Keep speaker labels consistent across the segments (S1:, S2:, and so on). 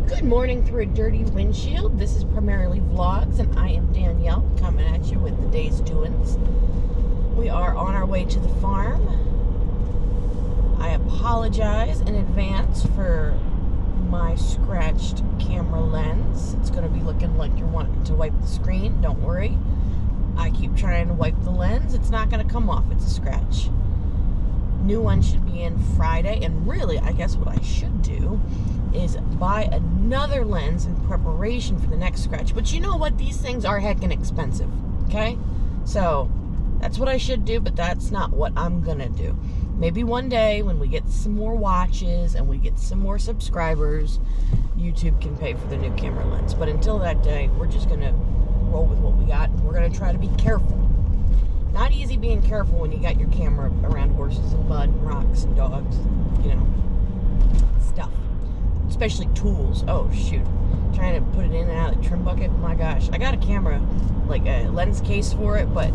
S1: Good morning through a dirty windshield. This is Primarily Vlogs, and I am Danielle coming at you with the day's doings. We are on our way to the farm. I apologize in advance for my scratched camera lens. It's going to be looking like you're wanting to wipe the screen. Don't worry. I keep trying to wipe the lens. It's not going to come off. It's a scratch. New one should be in Friday, and really, I guess what I should do is buy another lens in preparation for the next scratch. But you know what? These things are heckin' expensive, okay? So, that's what I should do, but that's not what I'm gonna do. Maybe one day, when we get some more watches and we get some more subscribers, YouTube can pay for the new camera lens. But until that day, we're just gonna roll with what we got, and we're gonna try to be careful. Not easy being careful when you got your camera around horses and mud and rocks and dogs, you know, stuff. Especially tools. Oh, shoot. Trying to put it in and out of the trim bucket. My gosh. I got a camera, like a lens case for it, but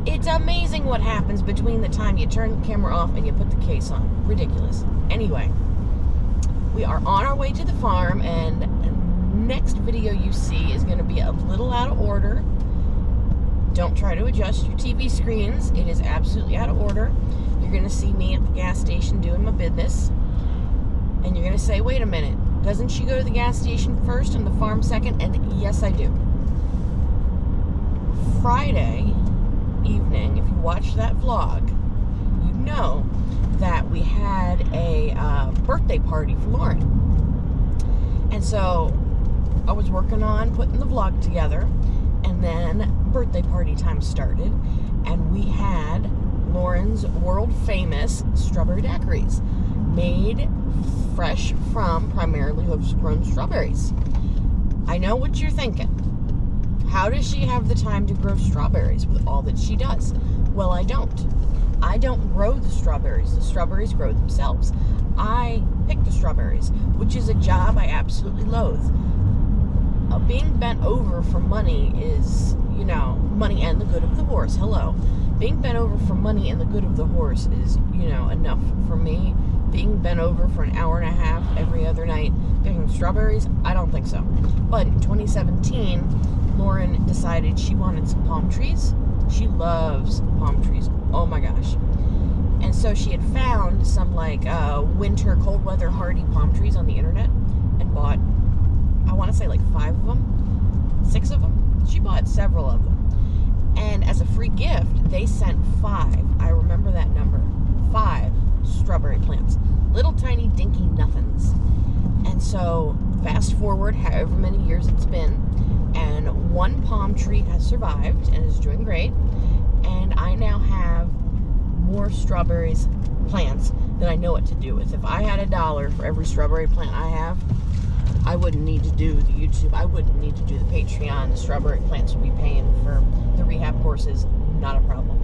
S1: it's amazing what happens between the time you turn the camera off and you put the case on. Ridiculous. Anyway, we are on our way to the farm, and next video you see is going to be a little out of order. Don't try to adjust your TV screens. It is absolutely out of order. You're going to see me at the gas station doing my business. And you're going to say, wait a minute, doesn't she go to the gas station first and the farm second? And yes, I do. Friday evening, if you watch that vlog, you know that we had a birthday party for Lauren. And so I was working on putting the vlog together, and then birthday party time started, and we had Lauren's world famous strawberry daiquiris made fresh from primarily homegrown strawberries. I know what you're thinking. How does she have the time to grow strawberries with all that she does? Well, I don't. I don't grow the strawberries. The strawberries grow themselves. I pick the strawberries, which is a job I absolutely loathe. Being bent over for money is, you know, money and the good of the horse. Hello. Being bent over for money and the good of the horse is, you know, enough for me. Being bent over for an hour and a half every other night picking strawberries, I don't think so. But in 2017, Lauren decided she wanted some palm trees. She loves palm trees. Oh my gosh. And so she had found some like winter cold weather hardy palm trees on the internet and bought, I want to say like 5 of them, 6 of them. She bought several of them. And as a free gift, they sent 5. I remember that number. 5 strawberry plants. Little tiny dinky nothings. And so fast forward however many years it's been, and one palm tree has survived and is doing great. And I now have more strawberries plants than I know what to do with. If I had $1 for every strawberry plant I have, I wouldn't need to do the YouTube. I wouldn't need to do the Patreon. The strawberry plants would be paying for the rehab horses. Not a problem.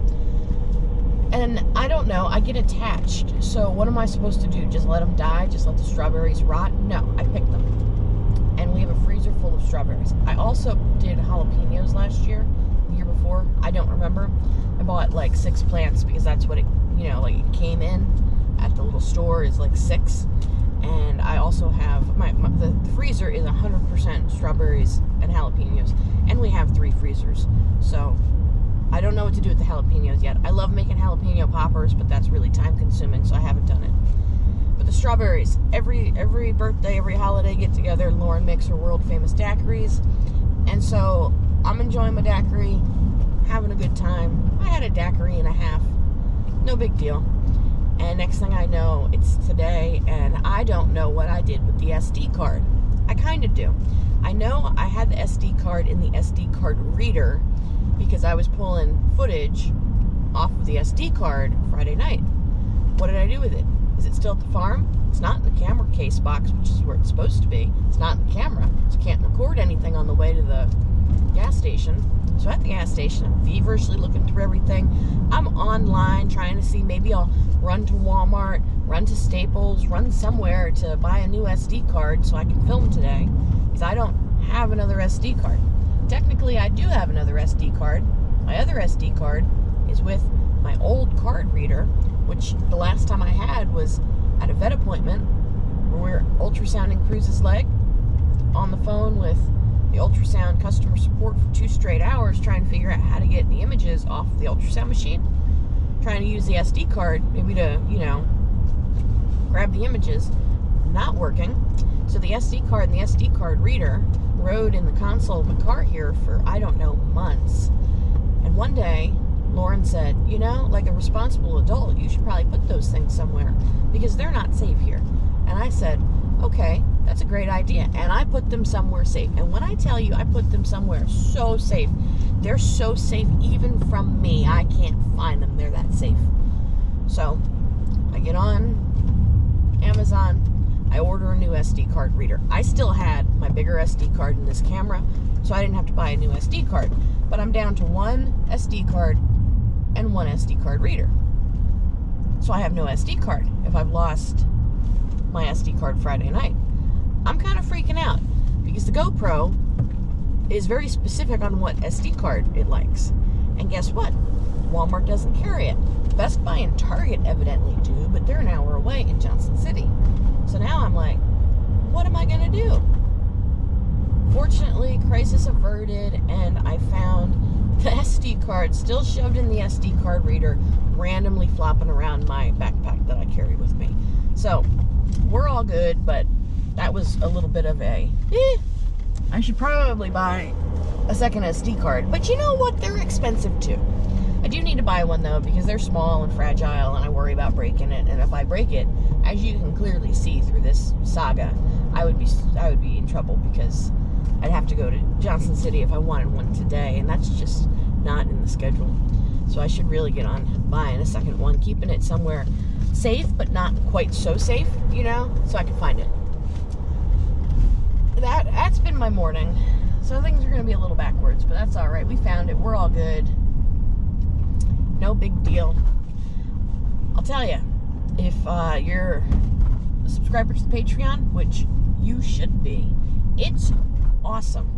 S1: And I don't know. I get attached. So what am I supposed to do? Just let them die? Just let the strawberries rot? No, I picked them. And we have a freezer full of strawberries. I also did jalapenos last year, the year before. I don't remember. I bought like 6 plants because that's what it, you know, like it came in at the little store is like 6. And I also have, the freezer is 100% strawberries and jalapenos. And we have 3 freezers. So I don't know what to do with the jalapenos yet. I love making jalapeno poppers, but that's really time consuming, so I haven't done it. But the strawberries, every birthday, every holiday get together, Lauren makes her world famous daiquiris. And so I'm enjoying my daiquiri, having a good time. I had a daiquiri and a half. No big deal. And next thing I know, it's today, and I don't know what I did with the SD card. I kind of do. I know I had the SD card in the SD card reader because I was pulling footage off of the SD card Friday night. What did I do with it? Is it still at the farm? It's not in the camera case box, which is where it's supposed to be. It's not in the camera, so I can't record anything on the way to the gas station. So at the gas station, I'm feverishly looking through everything. I'm online trying to see, maybe I'll run to Walmart, run to Staples, run somewhere to buy a new SD card so I can film today, because I don't have another SD card. Technically, I do have another SD card. My other SD card is with my old card reader, which the last time I had was at a vet appointment where we were ultrasounding Cruz's leg. on the phone with the ultrasound customer support for 2 straight hours trying to figure out how to get the images off the ultrasound machine, trying to use the SD card maybe to, grab the images. Not working. So the SD card and the SD card reader rode in the console of my car here for, I don't know, months. And one day, Lauren said, like a responsible adult, you should probably put those things somewhere because they're not safe here. And I said, okay, that's a great idea. And I put them somewhere safe. And when I tell you I put them somewhere so safe, they're so safe even from me. I can't find them. They're that safe. So I get on Amazon. I order a new SD card reader. I still had my bigger SD card in this camera, so I didn't have to buy a new SD card. But I'm down to one SD card and one SD card reader. So I have no SD card if I've lost my SD card Friday night. I'm kind of freaking out because the GoPro is very specific on what SD card it likes. And guess what? Walmart doesn't carry it. Best Buy and Target evidently do, but they're an hour away in Johnson City. So now I'm like, what am I going to do? Fortunately, crisis averted, and I found the SD card still shoved in the SD card reader, randomly flopping around my backpack that I carry with me. So we're all good, but that was a little bit of a, I should probably buy a second SD card. But you know what? They're expensive too. I do need to buy one though because they're small and fragile and I worry about breaking it. And if I break it, as you can clearly see through this saga, I would be in trouble because I'd have to go to Johnson City if I wanted one today, and that's just not in the schedule. So I should really get on buying a second one, keeping it somewhere safe but not quite so safe, so I can find it. That's been my morning. So things are going to be a little backwards, but that's all right. We found it. We're all good. No big deal. I'll tell you, if you're a subscriber to the Patreon, which you should be, it's awesome.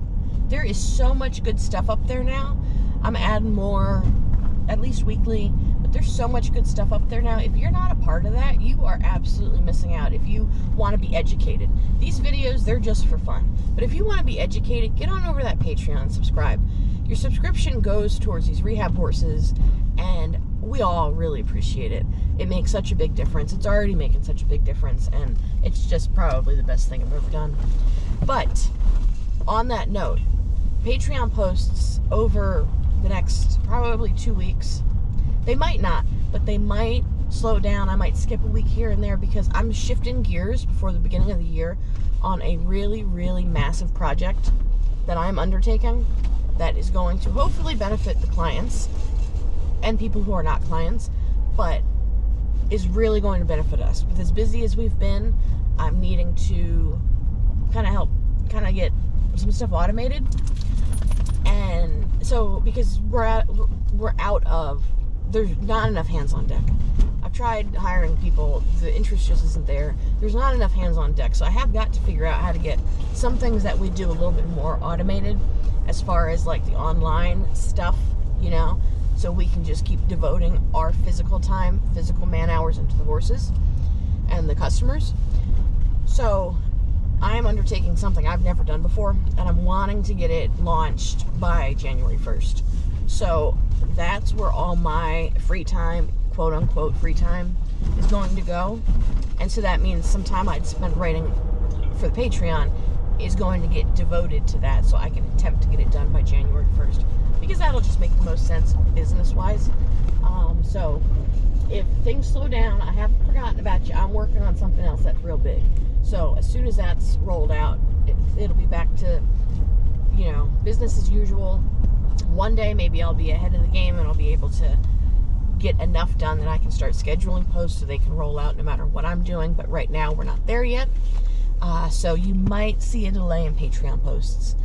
S1: There is so much good stuff up there now. I'm adding more, at least weekly, but there's so much good stuff up there now. If you're not a part of that, you are absolutely missing out. If you want to be educated, these videos, they're just for fun. But if you want to be educated, get on over to that Patreon and subscribe. Your subscription goes towards these rehab horses, and we all really appreciate it. It makes such a big difference. It's already making such a big difference, and it's just probably the best thing I've ever done. But on that note, Patreon posts over the next probably 2 weeks. They might not, but they might slow down. I might skip a week here and there because I'm shifting gears before the beginning of the year on a really, really massive project that I'm undertaking that is going to hopefully benefit the clients and people who are not clients, but is really going to benefit us. With as busy as we've been, I'm needing to kind of get some stuff automated. And so, because there's not enough hands on deck. I've tried hiring people, the interest just isn't there. There's not enough hands on deck, so I have got to figure out how to get some things that we do a little bit more automated as far as like the online stuff, so we can just keep devoting our physical time, physical man hours into the horses and the customers. So I am undertaking something I've never done before, and I'm wanting to get it launched by January 1st. So that's where all my free time, quote unquote free time, is going to go. And so that means some time I'd spend writing for the Patreon is going to get devoted to that, so I can attempt to get it done by January 1st. Because that'll just make the most sense business-wise. So if things slow down, I haven't forgotten about you. I'm working on something else that's real big. So as soon as that's rolled out, it'll be back to, business as usual. One day maybe I'll be ahead of the game and I'll be able to get enough done that I can start scheduling posts so they can roll out no matter what I'm doing. But right now we're not there yet. So you might see a delay in Patreon posts,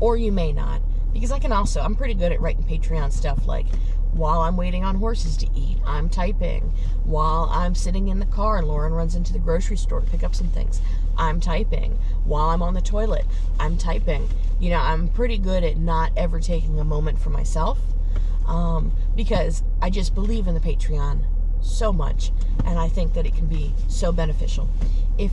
S1: or you may not. Because I'm pretty good at writing Patreon stuff, like while I'm waiting on horses to eat, I'm typing. While I'm sitting in the car and Lauren runs into the grocery store to pick up some things, I'm typing. While I'm on the toilet, I'm typing. I'm pretty good at not ever taking a moment for myself, because I just believe in the Patreon so much, and I think that it can be so beneficial. If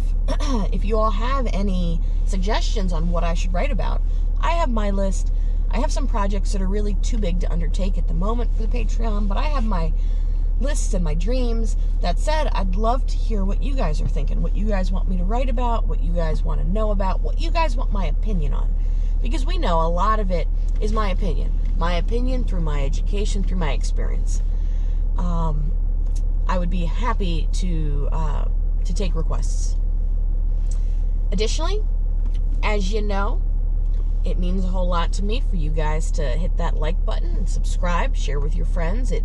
S1: if you all have any suggestions on what I should write about, I have my list. I have some projects that are really too big to undertake at the moment for the Patreon, but I have my lists and my dreams. That said, I'd love to hear what you guys are thinking, what you guys want me to write about, what you guys want to know about, what you guys want my opinion on. Because we know a lot of it is my opinion through my education, through my experience. I would be happy to take requests. Additionally, as you know, it means a whole lot to me for you guys to hit that like button and subscribe, share with your friends. It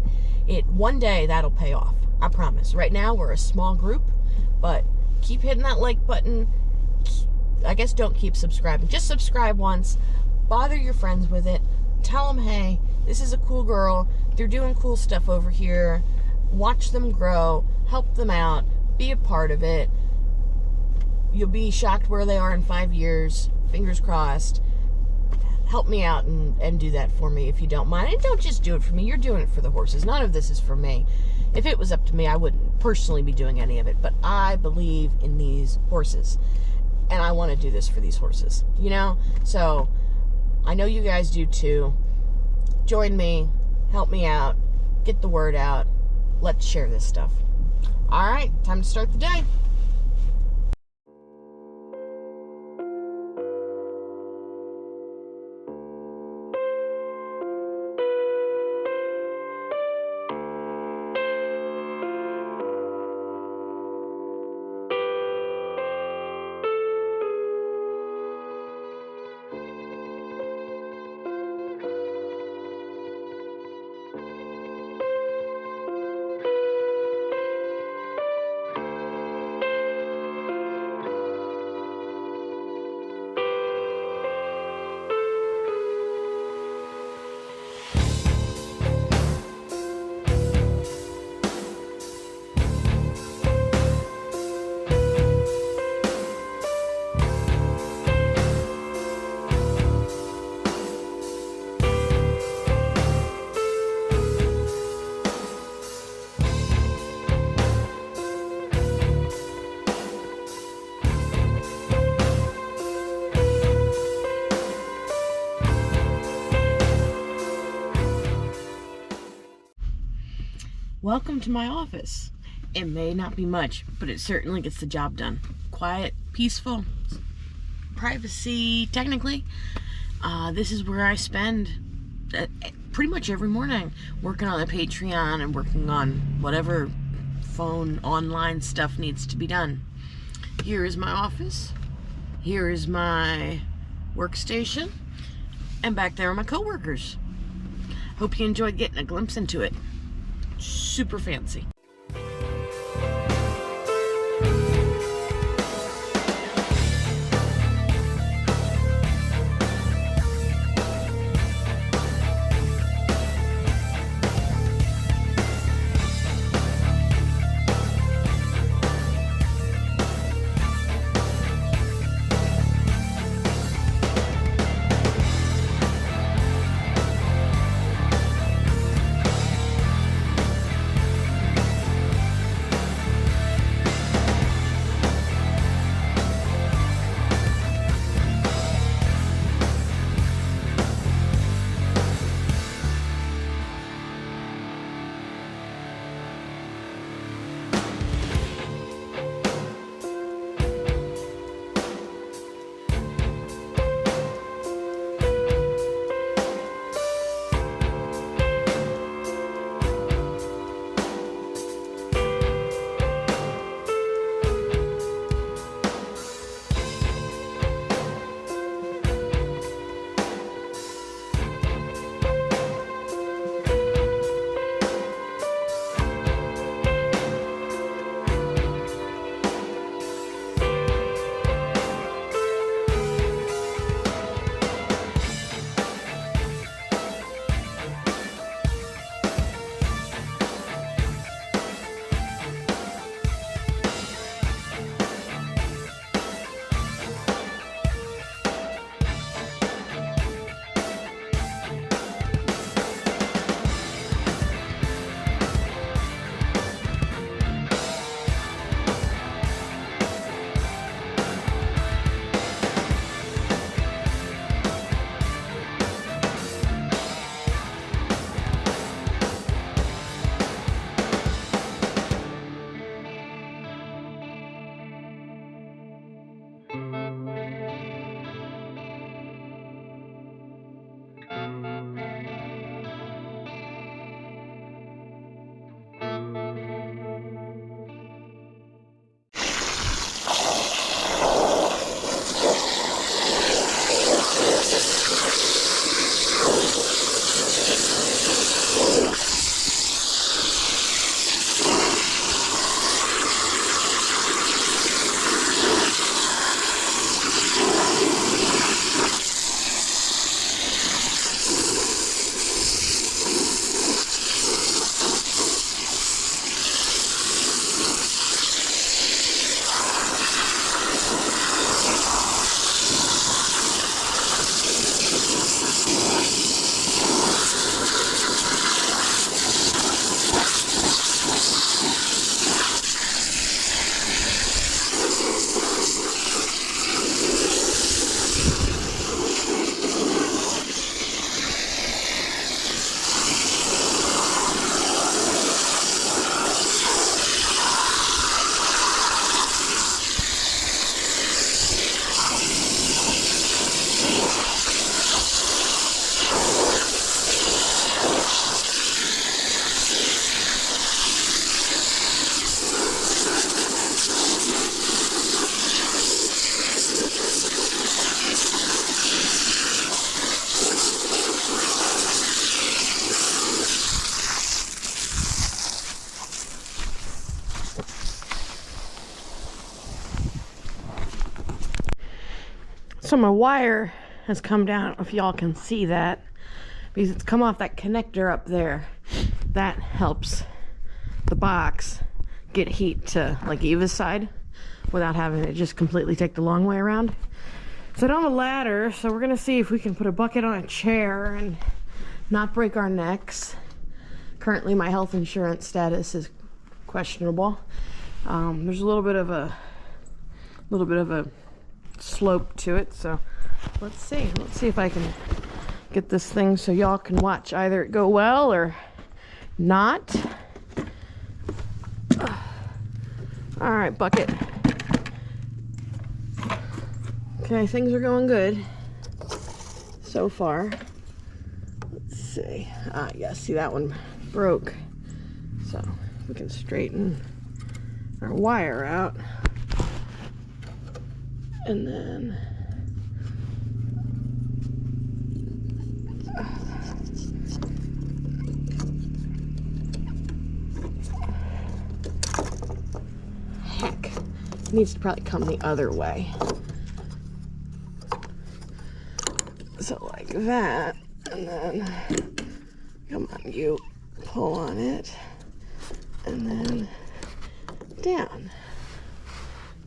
S1: one day that'll pay off. I promise. Right now we're a small group, but keep hitting that like button. I guess don't keep subscribing. Just subscribe once. Bother your friends with it. Tell them, hey, this is a cool girl. They're doing cool stuff over here. Watch them grow. Help them out. Be a part of it. You'll be shocked where they are in 5 years. Fingers crossed. Help me out and do that for me if you don't mind. And don't just do it for me. You're doing it for the horses. None of this is for me. If it was up to me, I wouldn't personally be doing any of it. But I believe in these horses. And I want to do this for these horses. You know? So, I know you guys do too. Join me. Help me out. Get the word out. Let's share this stuff. Alright, time to start the day. Welcome to my office. It may not be much, but it certainly gets the job done. Quiet, peaceful, privacy, technically. This is where I spend pretty much every morning working on the Patreon and working on whatever phone online stuff needs to be done. Here is my office. Here is my workstation. And back there are my coworkers. Hope you enjoyed getting a glimpse into it. Super fancy. So my wire has come down. I don't know if y'all can see that, because it's come off that connector up there. That helps the box get heat to like Eva's side without having it just completely take the long way around. So I don't have a ladder, so we're gonna see if we can put a bucket on a chair and not break our necks. Currently my health insurance status is questionable. There's a little bit of a slope to it, so let's see if I can get this thing so y'all can watch either it go well or not. All right, bucket. Okay, things are going good so far. Let's see. Yeah, see that one broke, so we can straighten our wire out. And then heck, it needs to probably come the other way. So like that, and then come on, you pull on it, and then down.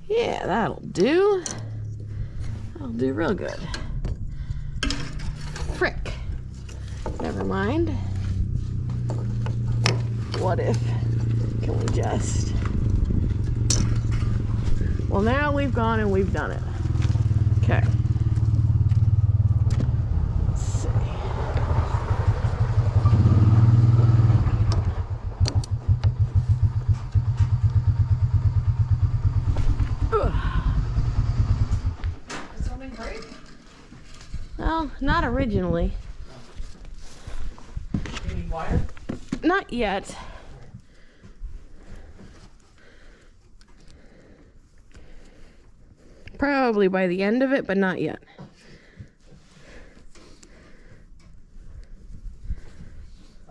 S1: Yeah, that'll do. That'll do real good. Frick. Never mind. What if, can we just... Well, now we've gone and we've done it. Okay. Let's see. Well, not originally.
S2: You need wire?
S1: Not yet. Probably by the end of it, but not yet.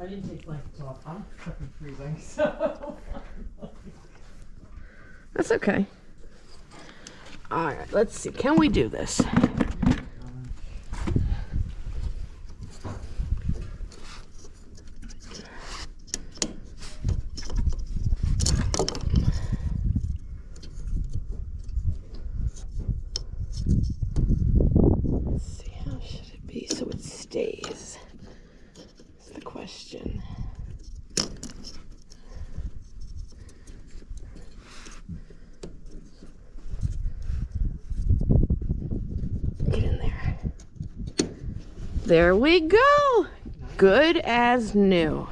S2: I didn't take blankets off. I'm fucking freezing, so.
S1: That's okay. Alright, let's see. Can we do this? Stays is the question. Get in there. There we go. Good as new.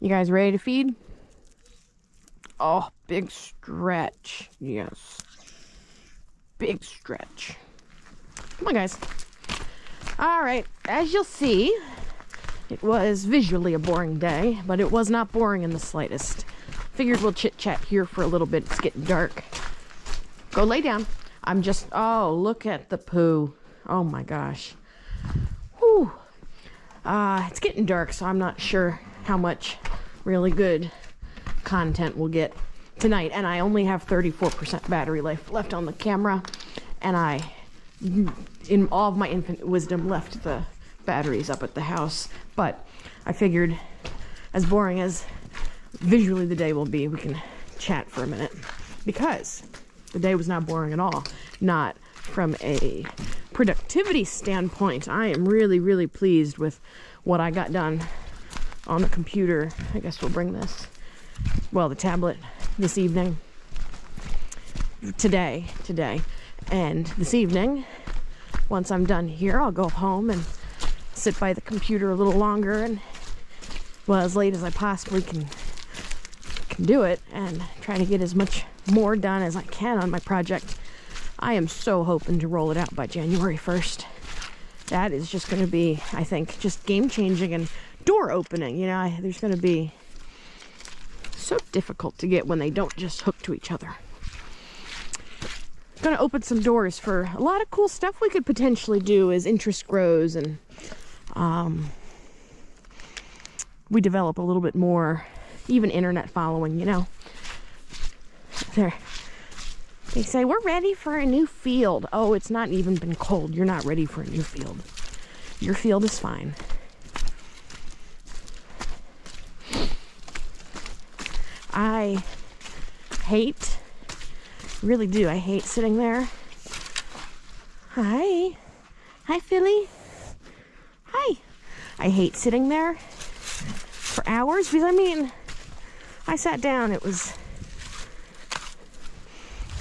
S1: You guys ready to feed? Oh, big stretch. Yes. Big stretch. Come on, guys. All right. As you'll see, it was visually a boring day, but it was not boring in the slightest. Figured we'll chit-chat here for a little bit. It's getting dark. Go lay down. Oh, look at the poo. Oh my gosh. Whew. It's getting dark, so I'm not sure how much really good content we'll get tonight. And I only have 34% battery life left on the camera. And I, in all of my infinite wisdom, left the batteries up at the house. But I figured, as boring as visually the day will be, we can chat for a minute. Because the day was not boring at all. Not from a productivity standpoint. I am really, really pleased with what I got done on the computer. I guess we'll bring this, well, the tablet this evening. Today. And this evening, once I'm done here, I'll go home and sit by the computer a little longer and, well, as late as I possibly can do it, and try to get as much more done as I can on my project. I am so hoping to roll it out by January 1st. That is just going to be, I think, just game-changing and door-opening. You know, there's going to be so difficult to get when they don't just hook to each other. Going to open some doors for a lot of cool stuff we could potentially do as interest grows and we develop a little bit more, even internet following, you know. They say, we're ready for a new field. Oh, it's not even been cold. You're not ready for a new field. Your field is fine. I hate, really do, I hate sitting there. Hi, Philly. Hi. I hate sitting there for hours because, I mean, I sat down, it was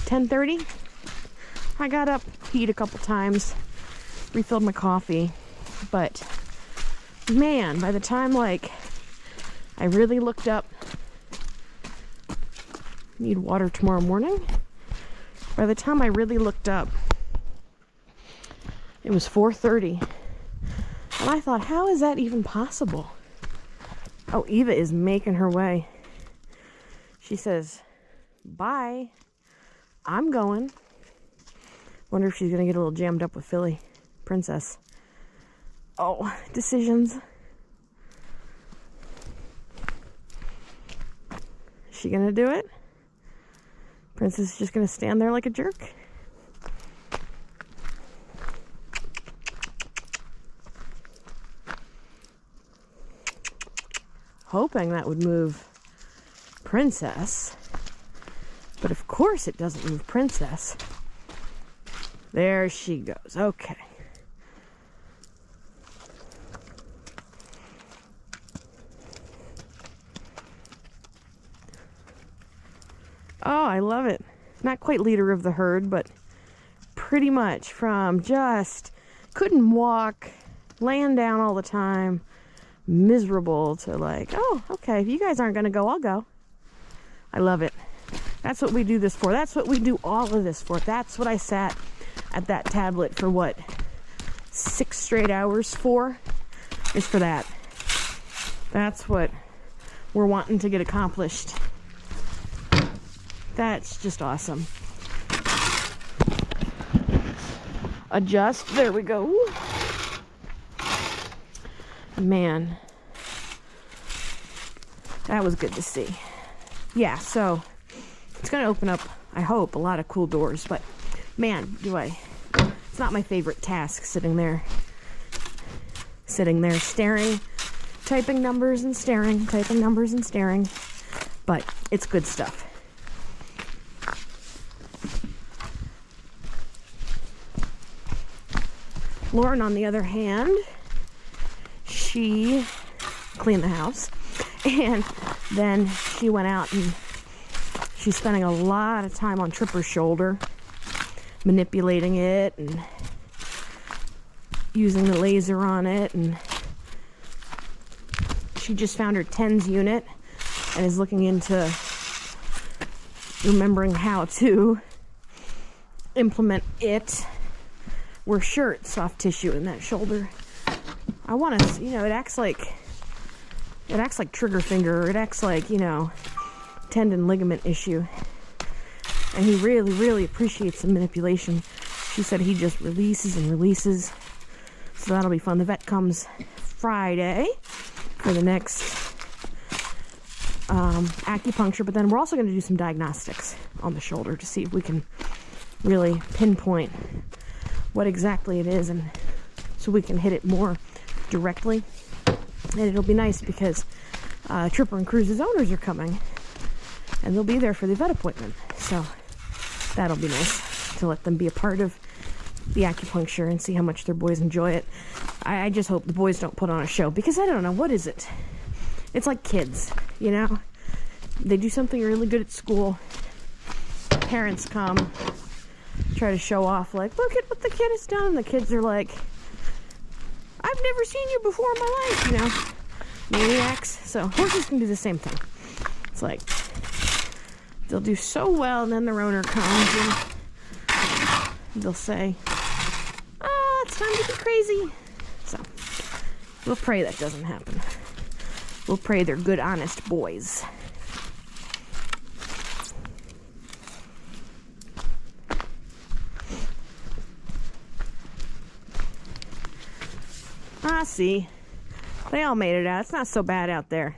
S1: 10:30. I got up, peed a couple times, refilled my coffee, but man, by the time like I really looked up, need water tomorrow morning. By the time I really looked up, it was 4:30, and I thought, how is that even possible? Oh, Eva is making her way. She says, bye. I'm going. Wonder if she's gonna get a little jammed up with Philly. Princess. Oh, decisions. Is she gonna do it? Princess is just gonna stand there like a jerk? Hoping that would move Princess. But of course it doesn't move Princess. There she goes. Okay. Oh, I love it. Not quite leader of the herd, but pretty much from just couldn't walk, laying down all the time, miserable, to like, oh, okay, if you guys aren't going to go, I'll go. I love it. That's what we do this for. That's what we do all of this for. That's what I sat at that tablet for, what, 6 straight hours for? Is for that. That's what we're wanting to get accomplished. That's just awesome. Adjust. There we go. Man. That was good to see. Yeah, so it's going to open up, I hope, a lot of cool doors. But, man, it's not my favorite task sitting there, staring, typing numbers and staring, typing numbers and staring. But it's good stuff. Lauren, on the other hand, she cleaned the house. And then she went out and she's spending a lot of time on Tripper's shoulder, manipulating it and using the laser on it and she just found her TENS unit and is looking into remembering how to implement it. We're sure it's soft tissue in that shoulder. I want to, you know, it acts like trigger finger, or it acts like, you know, tendon ligament issue. And he really, really appreciates the manipulation. She said he just releases and releases. So that'll be fun. The vet comes Friday for the next acupuncture, but then we're also going to do some diagnostics on the shoulder to see if we can really pinpoint what exactly it is, and so we can hit it more directly. And it'll be nice because Tripper and Cruise's owners are coming, and they'll be there for the vet appointment. So that'll be nice to let them be a part of the acupuncture and see how much their boys enjoy it. I just hope the boys don't put on a show, because I don't know, what is it? It's like kids, you know? They do something really good at school. Parents come, try to show off, like, look at what the kid has done. The kids are like, I've never seen you before in my life, you know? Maniacs. So horses can do the same thing. It's like, they'll do so well, and then their owner comes and they'll say, it's time to be crazy. So we'll pray that doesn't happen. We'll pray they're good, honest boys. See, they all made it out. It's not so bad out there.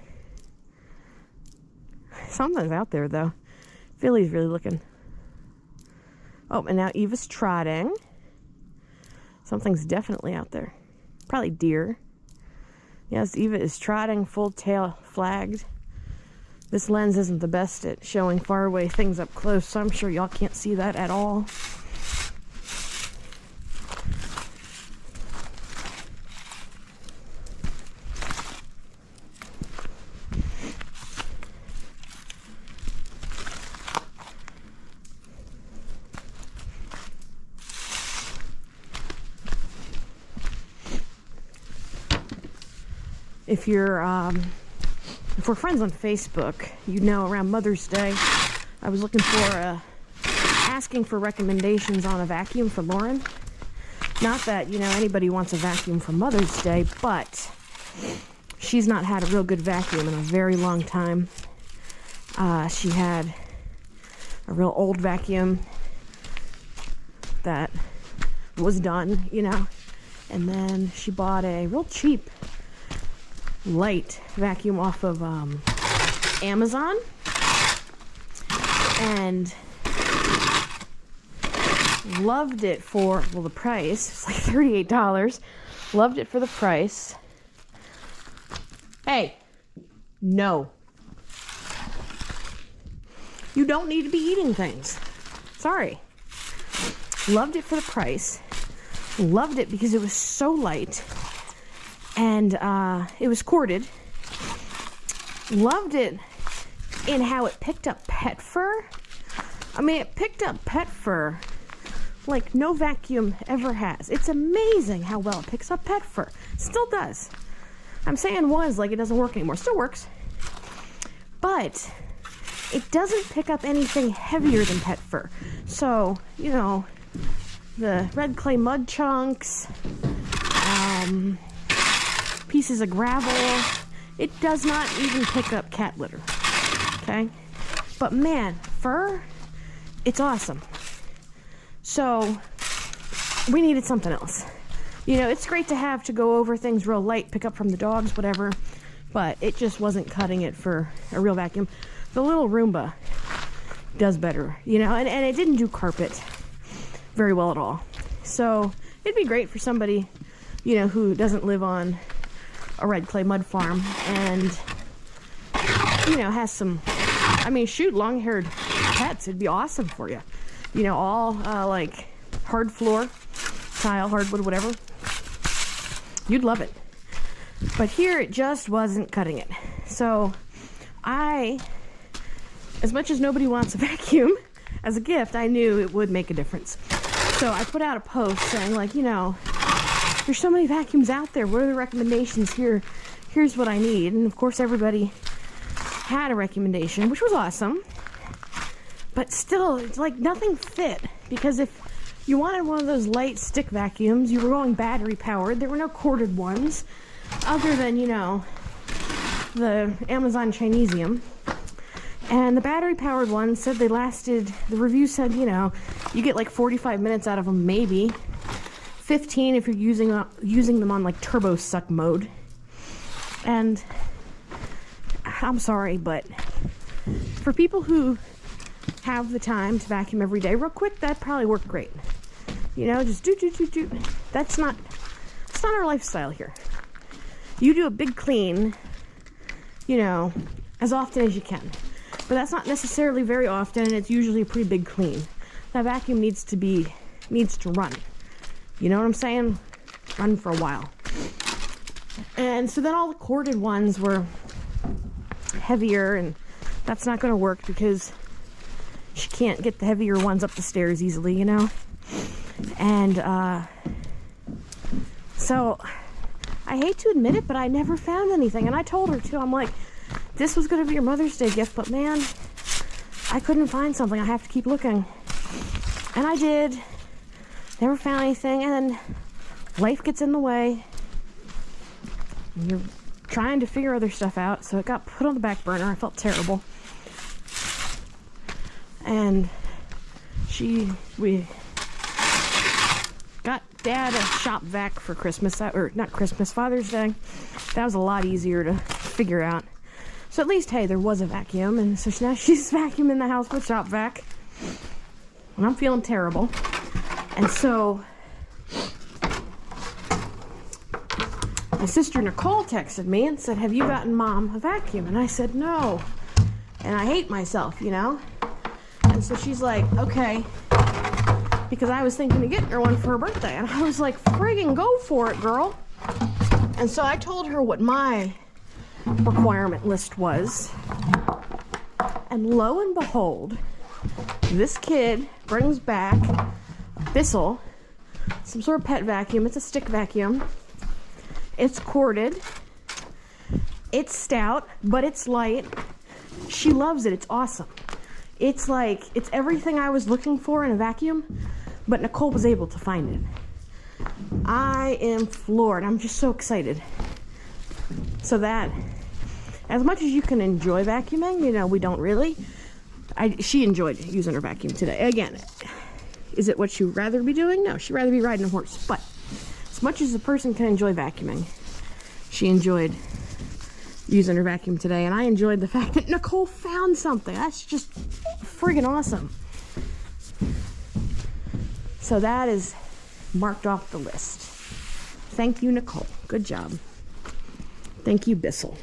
S1: Something's out there, though. Philly's really looking. Oh, and now Eva's trotting. Something's definitely out there. Probably deer. Yes, Eva is trotting, full tail flagged. This lens isn't the best at showing far away things up close, so I'm sure y'all can't see that at all. If we're friends on Facebook, you know around Mother's Day, I was looking for, asking for recommendations on a vacuum for Lauren. Not that, you know, anybody wants a vacuum for Mother's Day, but she's not had a real good vacuum in a very long time. She had a real old vacuum that was done, you know, and then she bought a real cheap light vacuum off of Amazon, and loved it for, well, the price. It's like $38. Loved it for the price. Hey, no. You don't need to be eating things. Sorry. Loved it for the price. Loved it because it was so light. And it was corded. Loved it in how it picked up pet fur. I mean, it picked up pet fur like no vacuum ever has. It's amazing how well it picks up pet fur. Still does. I'm saying was like it doesn't work anymore. Still works. But it doesn't pick up anything heavier than pet fur. So, you know, the red clay mud chunks, pieces of gravel. It does not even pick up cat litter. Okay? But man, fur, it's awesome. So we needed something else. You know, it's great to have to go over things real light, pick up from the dogs, whatever, but it just wasn't cutting it for a real vacuum. The little Roomba does better, you know, and it didn't do carpet very well at all. So it'd be great for somebody, you know, who doesn't live on a red clay mud farm and, you know, has some, I mean, shoot, long-haired pets. It'd be awesome for you. You know, all like hard floor, tile, hardwood, whatever. You'd love it. But here it just wasn't cutting it. So as much as nobody wants a vacuum as a gift, I knew it would make a difference. So I put out a post saying, like, you know, there's so many vacuums out there. What are the recommendations here? here's what I need. And of course everybody had a recommendation, which was awesome. But still, it's like nothing fit. Because if you wanted one of those light stick vacuums, you were going battery powered. There were no corded ones, other than, you know, the Amazon Chinesium. And the battery powered ones said they lasted, the review said, you know, you get like 45 minutes out of them, maybe 15 if you're using them on like turbo suck mode. And I'm sorry, but for people who have the time to vacuum every day real quick, that probably worked great. You know, just do. It's not our lifestyle here. You do a big clean, you know, as often as you can. But that's not necessarily very often, and it's usually a pretty big clean. That vacuum needs to run. You know what I'm saying? Run for a while. And so then all the corded ones were heavier, and that's not going to work because she can't get the heavier ones up the stairs easily, you know? And so I hate to admit it, but I never found anything. And I told her too, I'm like, this was going to be your Mother's Day gift, but man, I couldn't find something. I have to keep looking. And I did. Never found anything. And then life gets in the way. You're trying to figure other stuff out, so it got put on the back burner. I felt terrible. And we got Dad a shop vac for Christmas, or not Christmas, Father's Day. That was a lot easier to figure out. So at least, hey, there was a vacuum, and so now she's vacuuming the house with shop vac. And I'm feeling terrible. And so my sister Nicole texted me and said, have you gotten Mom a vacuum? And I said, no. And I hate myself, you know? And so she's like, okay. Because I was thinking of getting her one for her birthday. And I was like, friggin' go for it, girl. And so I told her what my requirement list was. And lo and behold, this kid brings back a Bissell, some sort of pet vacuum. It's a stick vacuum. It's corded. It's stout, but it's light. She loves it. It's awesome. It's like, it's everything I was looking for in a vacuum, but Nicole was able to find it. I am floored. I'm just so excited. So that, as much as you can enjoy vacuuming, you know, we don't really. She enjoyed using her vacuum today. Again, is it what she would rather be doing? No, she'd rather be riding a horse. But as much as a person can enjoy vacuuming, she enjoyed using her vacuum today. And I enjoyed the fact that Nicole found something. That's just friggin' awesome. So that is marked off the list. Thank you, Nicole. Good job. Thank you, Bissell.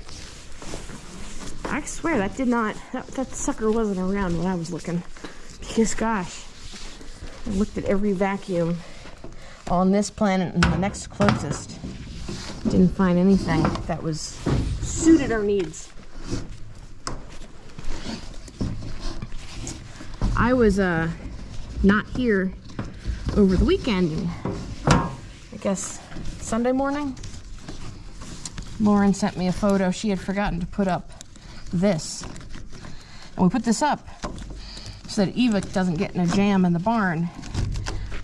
S1: I swear that did not, that sucker wasn't around when I was looking. Because gosh, I looked at every vacuum on this planet and the next closest. Didn't find anything that was suited our needs. I was not here over the weekend. I guess Sunday morning, Lauren sent me a photo. She had forgotten to put up this. And we put this up so that Eva doesn't get in a jam in the barn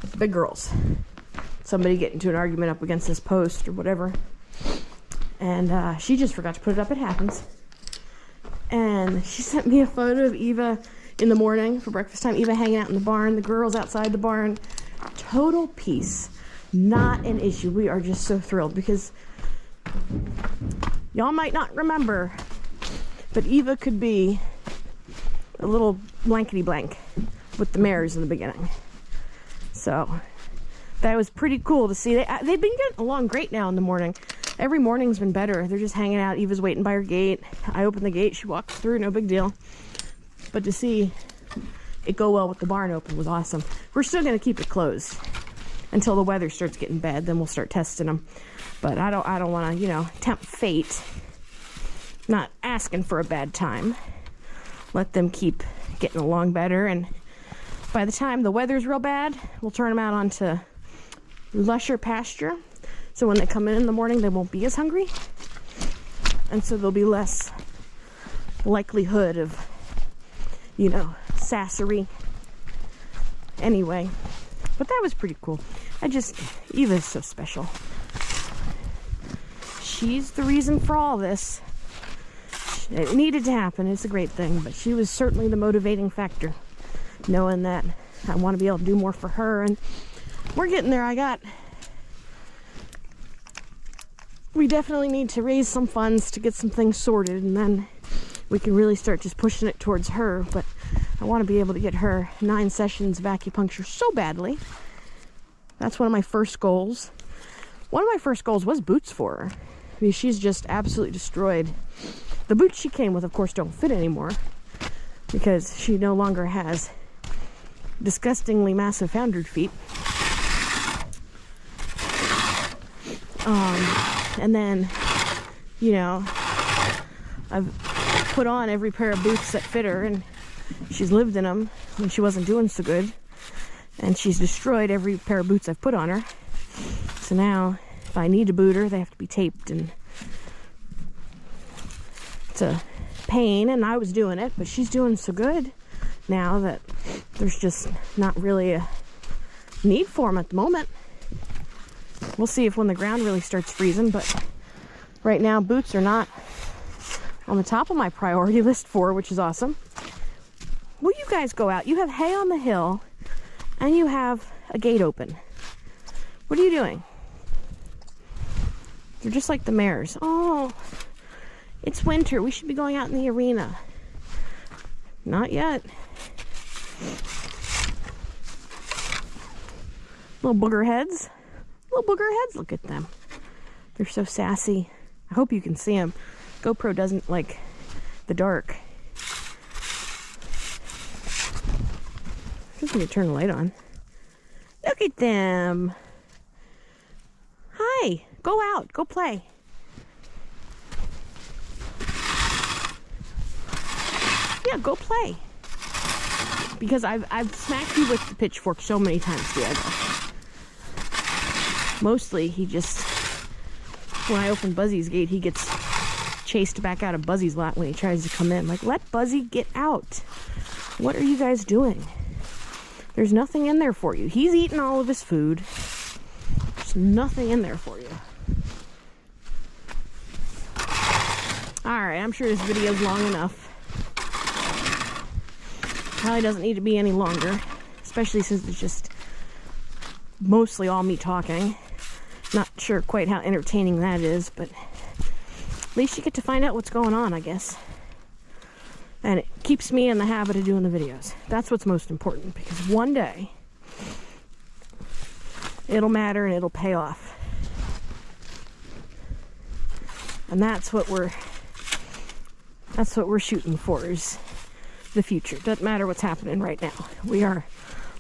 S1: with the big girls. Somebody get into an argument up against this post or whatever. And she just forgot to put it up. It happens. And she sent me a photo of Eva in the morning for breakfast time. Eva hanging out in the barn, the girls outside the barn. Total peace. Not an issue. We are just so thrilled because y'all might not remember, but Eva could be a little blankety blank with the mares in the beginning. So that was pretty cool to see. They've been getting along great now in the morning. Every morning's been better. They're just hanging out. Eva's waiting by her gate. I open the gate. She walks through. No big deal. But to see it go well with the barn open was awesome. We're still going to keep it closed until the weather starts getting bad. Then we'll start testing them. But I don't want to, you know, tempt fate. Not asking for a bad time. Let them keep getting along better. And by the time the weather's real bad, we'll turn them out onto lusher pasture. So when they come in the morning, they won't be as hungry. And so there'll be less likelihood of, you know, sassery. Anyway, but that was pretty cool. Eva's so special. She's the reason for all this. It needed to happen. It's a great thing, but she was certainly the motivating factor, knowing that I want to be able to do more for her, and we're getting there. We definitely need to raise some funds to get some things sorted, and then we can really start just pushing it towards her. But I want to be able to get her 9 sessions of acupuncture so badly. That's one of my first goals. One of my first goals was boots for her, because she's just absolutely destroyed. The boots she came with, of course, don't fit anymore because she no longer has disgustingly massive foundered feet. And then, you know, I've put on every pair of boots that fit her, and she's lived in them when she wasn't doing so good, and she's destroyed every pair of boots I've put on her. So now, if I need to boot her, they have to be taped, and it's a pain, and I was doing it, but she's doing so good now that there's just not really a need for them at the moment. We'll see if when the ground really starts freezing, but right now boots are not on the top of my priority list for, which is awesome. Will you guys go out? You have hay on the hill and you have a gate open. What are you doing? You're just like the mares. Oh, it's winter. We should be going out in the arena. Not yet. Little booger heads. Little booger heads. Look at them. They're so sassy. I hope you can see them. GoPro doesn't like the dark. Just need to turn the light on. Look at them. Hi. Go out. Go play. Yeah, go play. Because I've smacked you with the pitchfork so many times, Diego. Mostly, he just, when I open Buzzy's gate, he gets chased back out of Buzzy's lot when he tries to come in. Like, let Buzzy get out. What are you guys doing? There's nothing in there for you. He's eaten all of his food. There's nothing in there for you. Alright, I'm sure this video's long enough. Probably doesn't need to be any longer, especially since it's just mostly all me talking. Not sure quite how entertaining that is, but at least you get to find out what's going on, I guess. And it keeps me in the habit of doing the videos. That's what's most important, because one day it'll matter and it'll pay off. And that's what we're shooting for, is the future. Doesn't matter what's happening right now. We are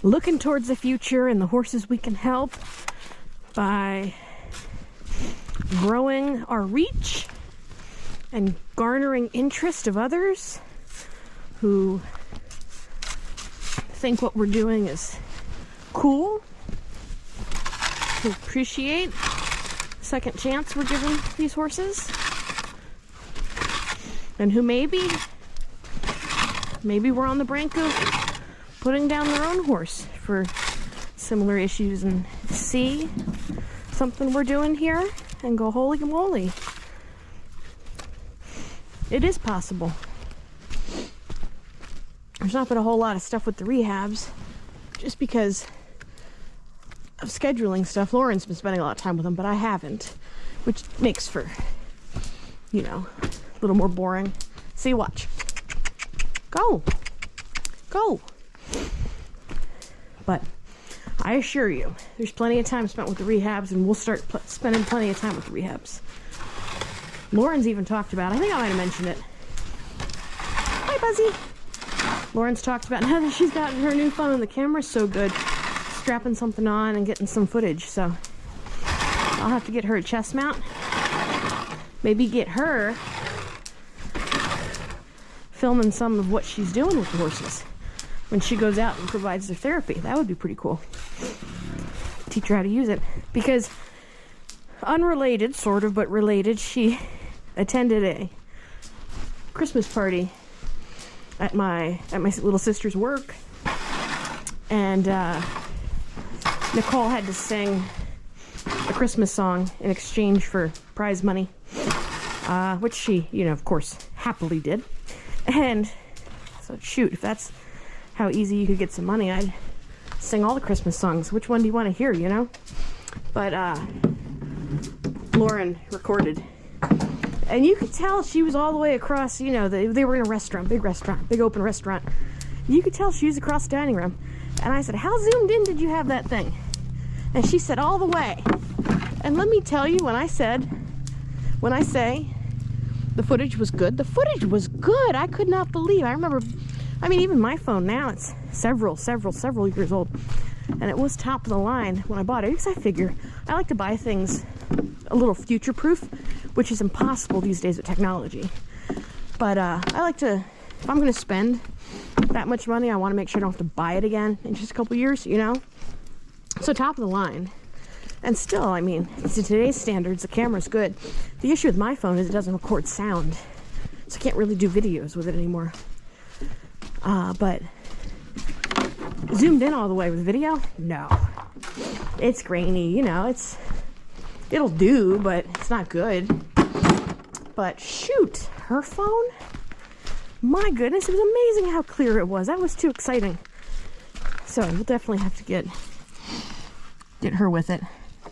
S1: looking towards the future and the horses we can help by growing our reach and garnering interest of others who think what we're doing is cool, who appreciate the second chance we're giving these horses, and who maybe we're on the brink of putting down their own horse for similar issues and see something we're doing here and go, holy moly, it is possible. There's not been a whole lot of stuff with the rehabs just because of scheduling stuff. Lauren's been spending a lot of time with them, but I haven't, which makes for, you know, a little more boring. See, watch. Go. Go. But I assure you, there's plenty of time spent with the rehabs, and we'll start spending plenty of time with the rehabs. Lauren's even talked about, I think I might have mentioned it. Hi, Buzzy. Lauren's talked about now that she's gotten her new phone and the camera's so good, strapping something on and getting some footage. So I'll have to get her a chest mount. Maybe get her filming some of what she's doing with the horses when she goes out and provides their therapy. That would be pretty cool. Teach her how to use it. Because unrelated, sort of, but related, she
S3: attended a Christmas party at my little sister's work, and Nicole had to sing a Christmas song in exchange for prize money, which she, you know, of course, happily did. And so, shoot, if that's how easy you could get some money, I'd sing all the Christmas songs. Which one do you want to hear, you know? But Lauren recorded, and you could tell she was all the way across, you know, they were in a restaurant, big open restaurant. You could tell she was across the dining room. And I said, how zoomed in did you have that thing? And she said, all the way. And let me tell you, when I say the footage was good, the footage was good. I could not believe. I remember, I mean, even my phone now, it's several years old. And it was top of the line when I bought it, because I figure I like to buy things a little future-proof, which is impossible these days with technology. But I like to, if I'm going to spend that much money, I want to make sure I don't have to buy it again in just a couple years, you know? So top of the line. And still, I mean, to today's standards, the camera's good. The issue with my phone is it doesn't record sound, so I can't really do videos with it anymore. But zoomed in all the way with video? No. It's grainy, you know, it'll do, but it's not good. But shoot, her phone? My goodness, it was amazing how clear it was. That was too exciting. So we'll definitely have to get her with it.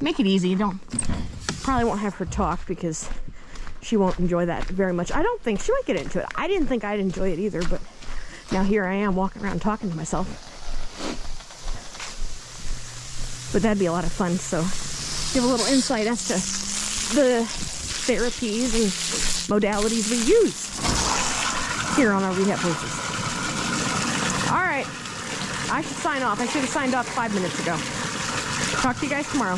S3: Make it easy. Probably won't have her talk because she won't enjoy that very much. I don't think she might get into it. I didn't think I'd enjoy it either, but now here I am walking around talking to myself. But that'd be a lot of fun. So give a little insight as to the therapies and modalities we use here on our rehab horses. All right, I should sign off. I should have signed off 5 minutes ago. Talk to you guys tomorrow.